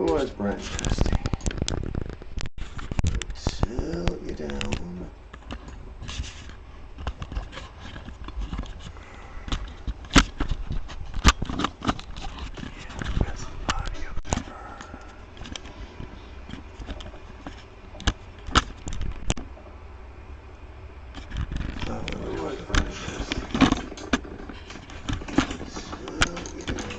Oh, it's bright and dusty. Tilt you down. Got some body up there. Oh, it was bright and dusty. Tilt you down.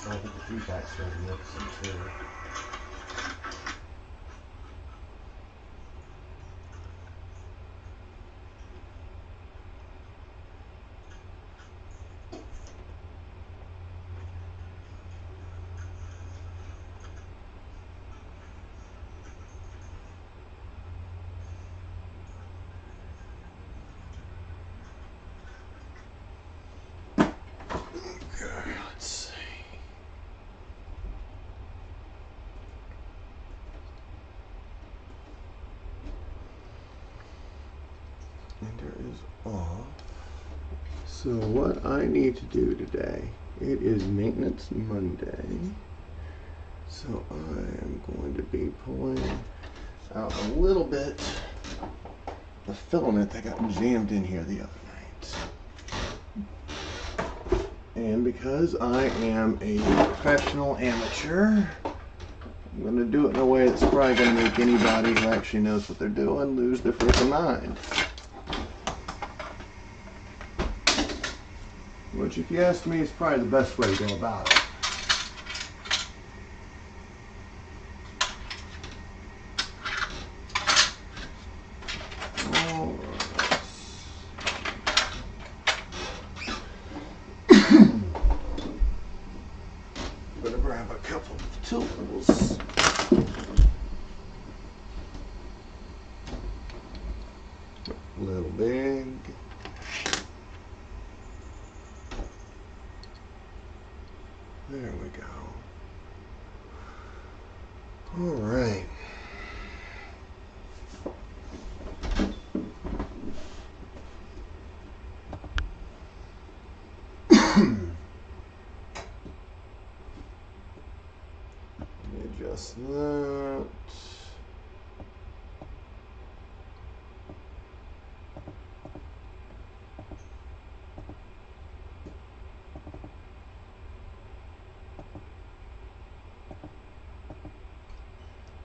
I think the feedback's starting to listen too. Okay, let's see. Enter is off. So what I need to do today, it is Maintenance Monday. So I am going to be pulling out a little bit of filament that got jammed in here the other night. And because I am a professional amateur, I'm going to do it in a way that's probably going to make anybody who actually knows what they're doing lose their freaking mind. Which, if you ask me, is probably the best way to go about it. Gonna grab a couple of tools. A little big. There we go. All right. Adjust that.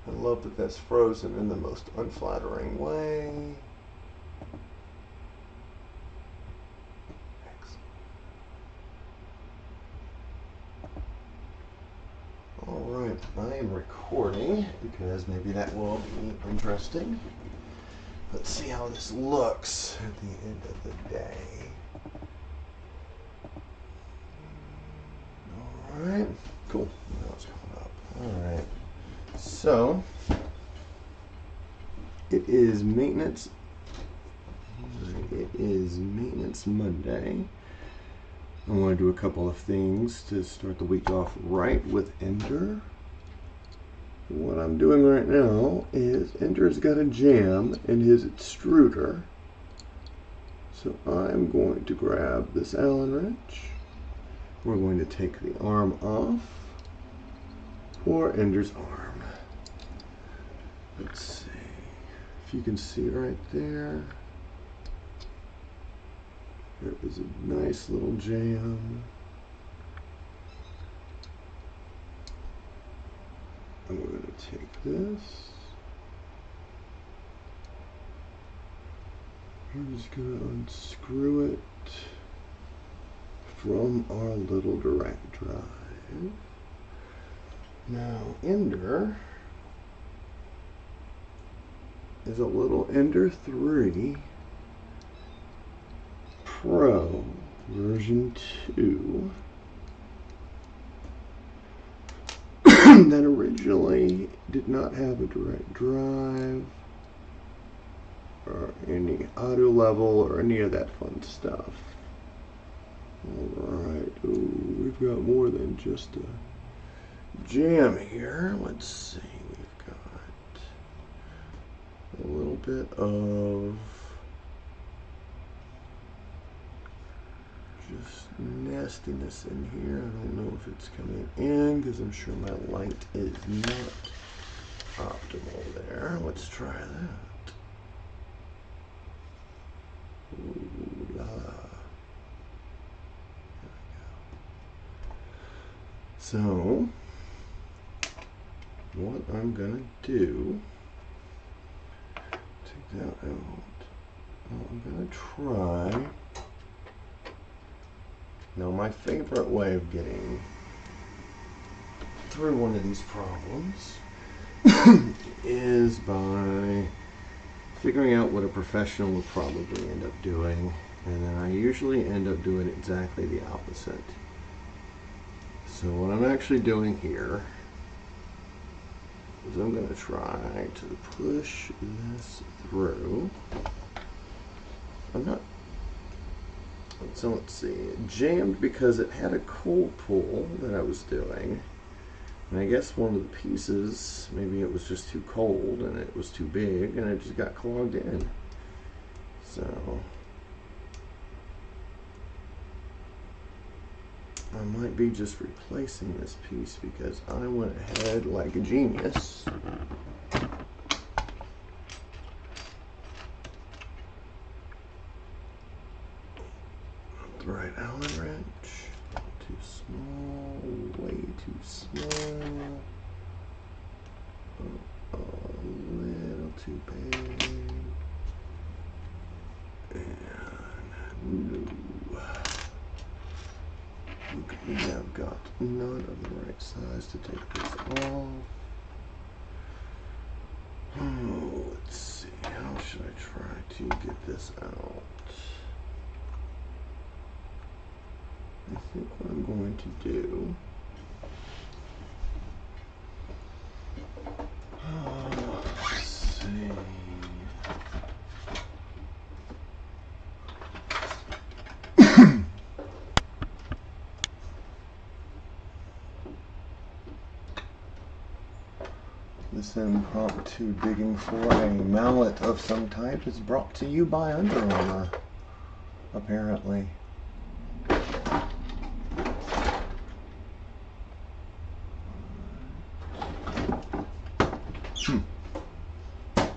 I love that that's frozen in the most unflattering way. Alright, I am recording because maybe that will be interesting. Let's see how this looks at the end of the day. Alright, cool. Now it's coming up. Alright, so it is Maintenance Monday. I want to do a couple of things to start the week off right with Ender. What I'm doing right now is Ender's got a jam in his extruder. So I'm going to grab this Allen wrench. We're going to take the arm off for Ender's arm. Let's see if you can see right there. There is a nice little jam. And we're going to take this. We're just going to unscrew it from our little direct drive. Now, Ender is a little Ender 3 Pro version 2 that originally did not have a direct drive or any auto level or any of that fun stuff. Alright, we've got more than just a jam here. Let's see, we've got a little bit of just nastiness in here. I don't know if it's coming in because I'm sure my light is not optimal there. Let's try that. Ooh la. There we go. So, what I'm gonna do, take that out. Well, I'm gonna try. Now, my favorite way of getting through one of these problems is by figuring out what a professional would probably end up doing, and then I usually end up doing exactly the opposite. So what I'm actually doing here is I'm going to try to push this through. I'm not. So let's see, it jammed because it had a cold pull that I was doing. And I guess one of the pieces, maybe it was just too cold and it was too big and it just got clogged in. So I might be just replacing this piece because I went ahead like a genius. Right, Allen wrench. Too small, way too small. A little too big. And no. We have got none of the right size to take this off. Oh, let's see. How should I try to get this out? I think what I'm going to do let's see. This impromptu digging for a mallet of some type is brought to you by Under Armour, apparently.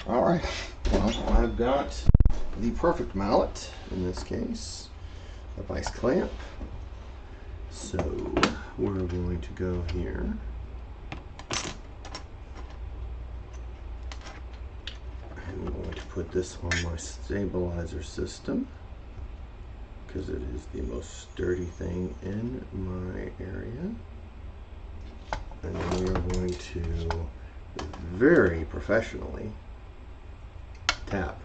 Alright, well, I've got the perfect mallet in this case, a vice clamp. So we're going to go here. And I'm going to put this on my stabilizer system because it is the most sturdy thing in my area. And then we are going to very professionally tap.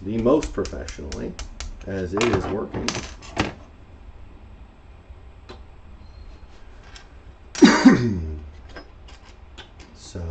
The most professionally, as it is working. So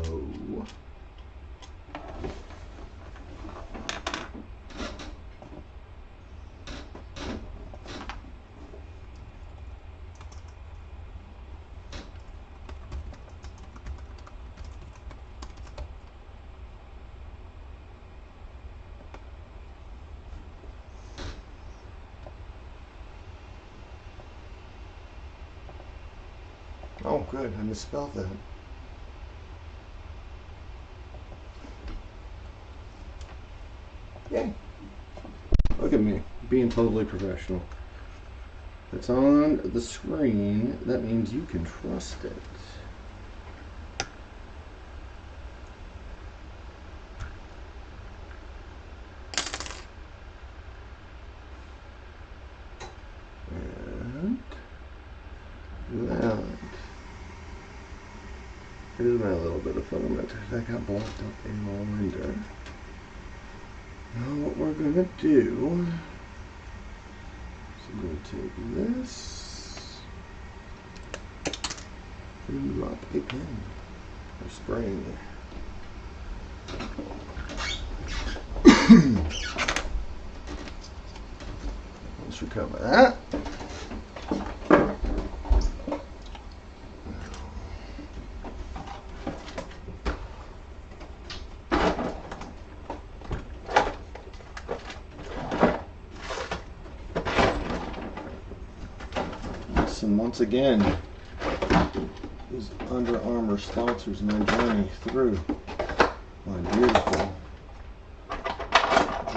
Oh, good. I misspelled that. Yay. Look at me, being totally professional. It's on the screen. That means you can trust it. And that is my little bit of filament that got blocked up in my render. Now what we're going to do is I'm going to take this and drop a pin or spring. Let's recover that. And once again, these Under Armour sponsors my journey through my beautiful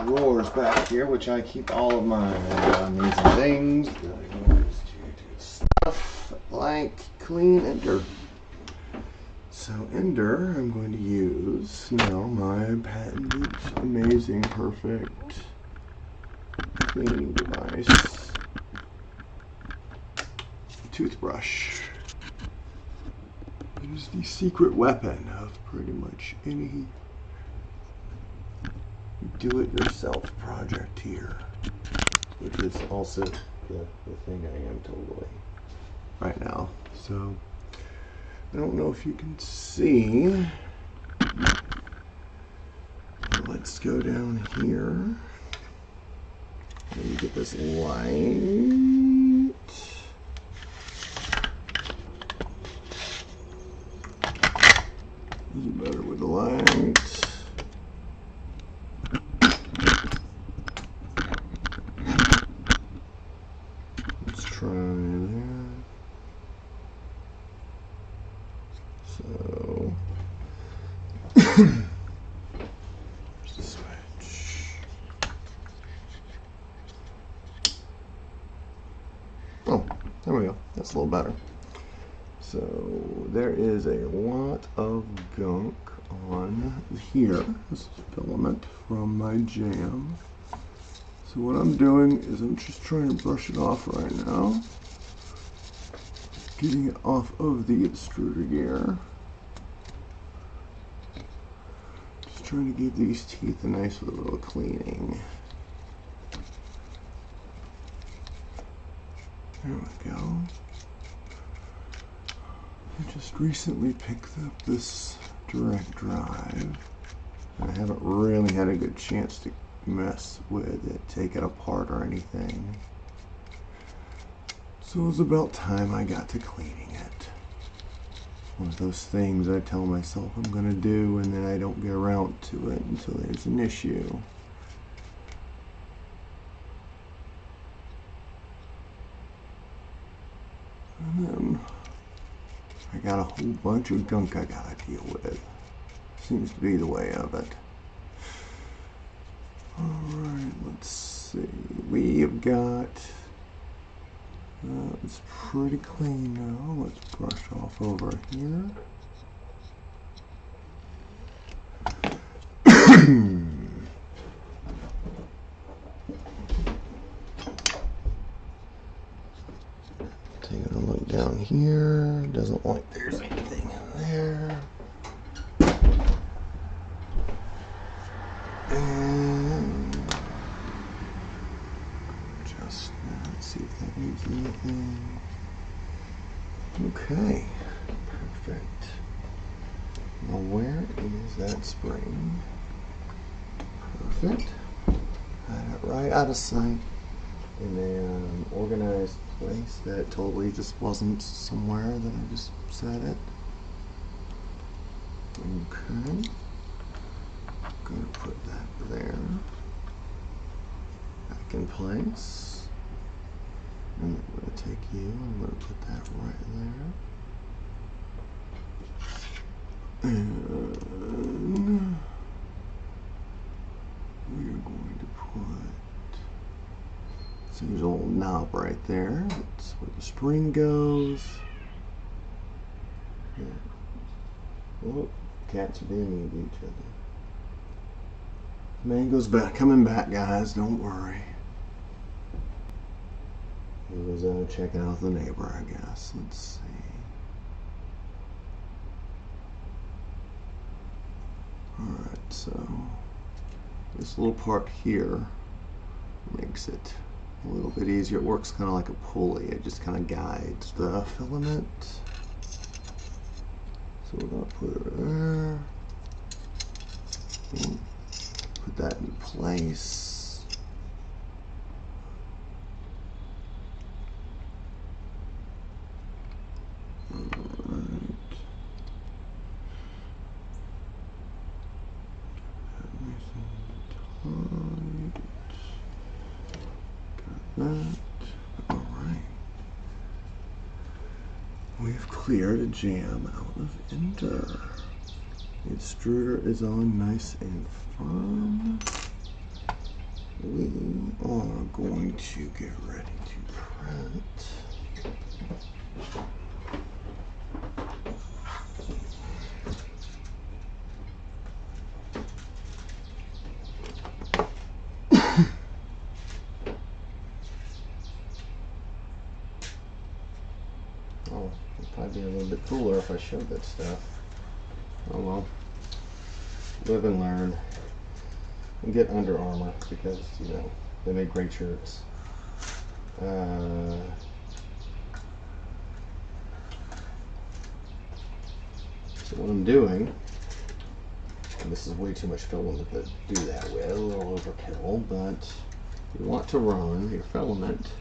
drawers back here, which I keep all of my amazing things that goes to stuff like clean Ender. So Ender, I'm going to use now my patented, amazing, perfect cleaning device. Toothbrush. It is the secret weapon of pretty much any do-it-yourself project here, which is also the thing I am totally right now. So I don't know if you can see. Let's go down here and get this light. Better with the light. Let's try that. So there's the switch. Oh, there we go. That's a little better. So there is a lot of gunk on here. This is filament from my jam. So what I'm doing is I'm just trying to brush it off right now. Getting it off of the extruder gear. Just trying to give these teeth a nice little cleaning. There we go. I just recently picked up this direct drive. I haven't really had a good chance to mess with it, take it apart or anything. So it was about time I got to cleaning it. One of those things I tell myself I'm gonna do and then I don't get around to it until there's an issue. And then I got a whole bunch of gunk I gotta deal with. Seems to be the way of it. Alright, let's see. We've got... it's pretty clean now. Let's brush off over here. Taking a look down here. Doesn't look like there's anything in there. And just let's see if that needs anything. Okay, perfect. Now where is that spring? Perfect. Got it right out of sight in an organized place that totally just wasn't somewhere that I just set it. Okay. Gonna put that there. Back in place. And I'm gonna take you, I'm gonna put that right there. And we're going to put, so there's a little knob right there. That's where the spring goes. Yeah. Oh, cats are being mean to each other. Mango's back, coming back, guys. Don't worry. He was checking out the neighbor, I guess. Let's see. Alright, so this little part here makes it a little bit easier. It works kind of like a pulley. It just kind of guides the filament. So we're going to put it there. Put that in place. Alright. Got that. Alright. We've cleared a jam out of enter. The extruder is on nice and firm. We are going to get ready to print. Oh, it'd probably be a little bit cooler if I showed that stuff. Oh well. Live and learn. And get Under Armour because, you know, they make great shirts. So what I'm doing, and this is way too much filament to do that with, a little overkill, but you want to run your filament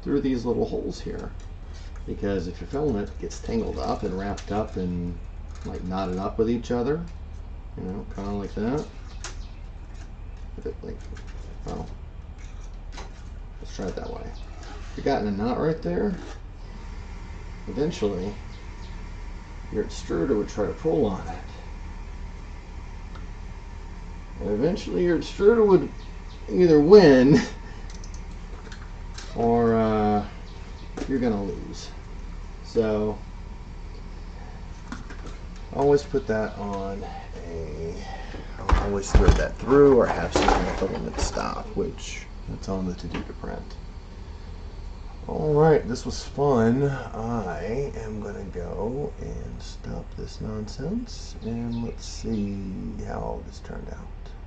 through these little holes here. Because if your filament gets tangled up and wrapped up and like knotted up with each other, you know, kind of like that. Like, well, let's try it that way. If you got in a knot right there, eventually your extruder would try to pull on it. And eventually your extruder would either win or you're gonna lose. So always put that on I'll always thread that through or have some kind of filament stop, which that's on the to-do to print. Alright, this was fun. I am gonna go and stop this nonsense and let's see how all this turned out.